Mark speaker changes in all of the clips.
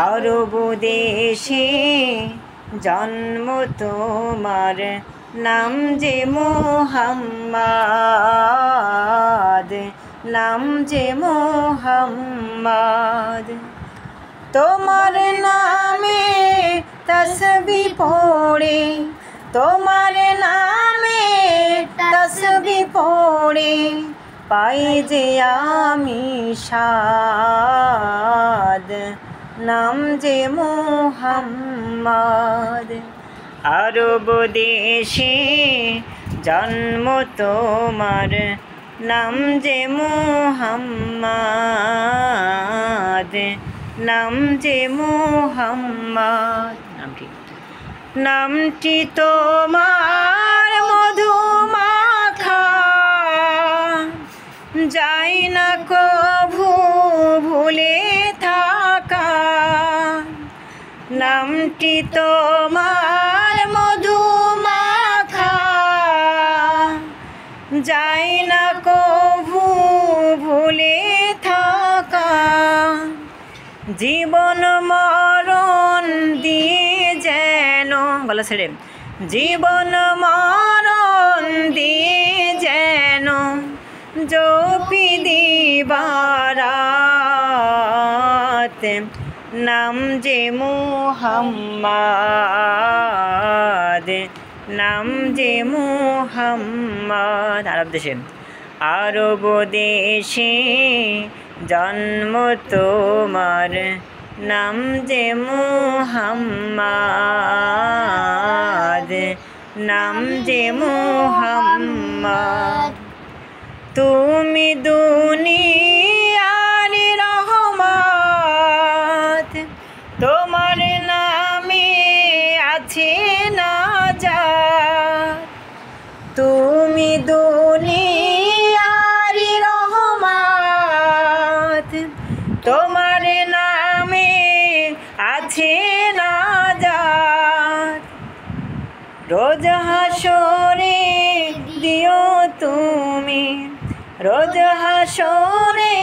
Speaker 1: আরব দেশে জন্ম তোমার, নাম যে মুহাম্মদ, নাম যে মুহাম্মদ। তোমার নামে তসবিহ পড়ে, তোমার নামে তসবিহ পড়ে, পাই যে আমি শাদ, নাম যে মুহাম্মদ। আরব দেশে জন্ম তোমার, নাম যে মুহাম্মদ, নাম যে মুহাম্মদ। নামটি তোমার মধু মাখা, যাই না কভু ভুলে থাকা। নামটি তোমার মধু মাখা, যাই না কভু ভুলে থাকা। জীবন মরণ দিয়ে যেন, গলা ছেড়ে, জীবন মরণ দিয়ে যেন জপি দিবারাত, নাম যে মুহাম্মদ, নাম যে মুহাম্মদ। আরব দেশে, আরব দেশে জন্ম তোমার, নাম যে মুহাম্মদ, নাম যে মুহাম্মদ। তুমি দুনিয়ার রহমত, তোমার নামে আছে নাজাত। তুমি দুনিয়ার রহমত, তোমার নামে আছে নাজাত। রোজ হাসরে দিও তুমি, রোজ হাসরে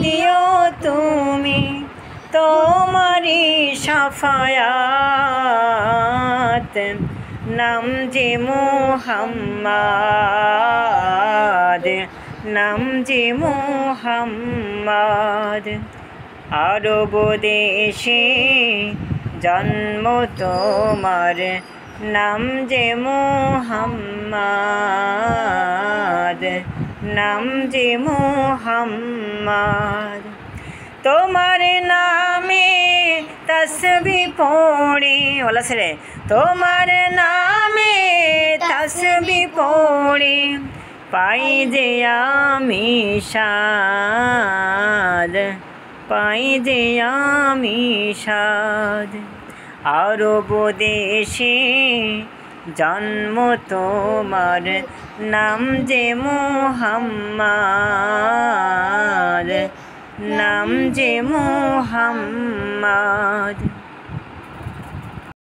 Speaker 1: দিও তুমি, তোমারি শাফায়াত, নাম যে মুহাম্মদ, নাম যে মুহাম্মদ। আরব দেশে জন্ম তোমার, নাম যে মুহাম্মদ, নাম যে মুহাম্মদ। তোমার নামে তসবিহ পড়ে, ওলা ছেড়ে, তোমার নামে তসবিহ পড়ে, পাই যে আমি শাদ, পাই যে আমি শাদ। আরব দেশে জন্ম তোমার, নাম যে মুহাম্মদ, নাম যে মুহাম্মদ।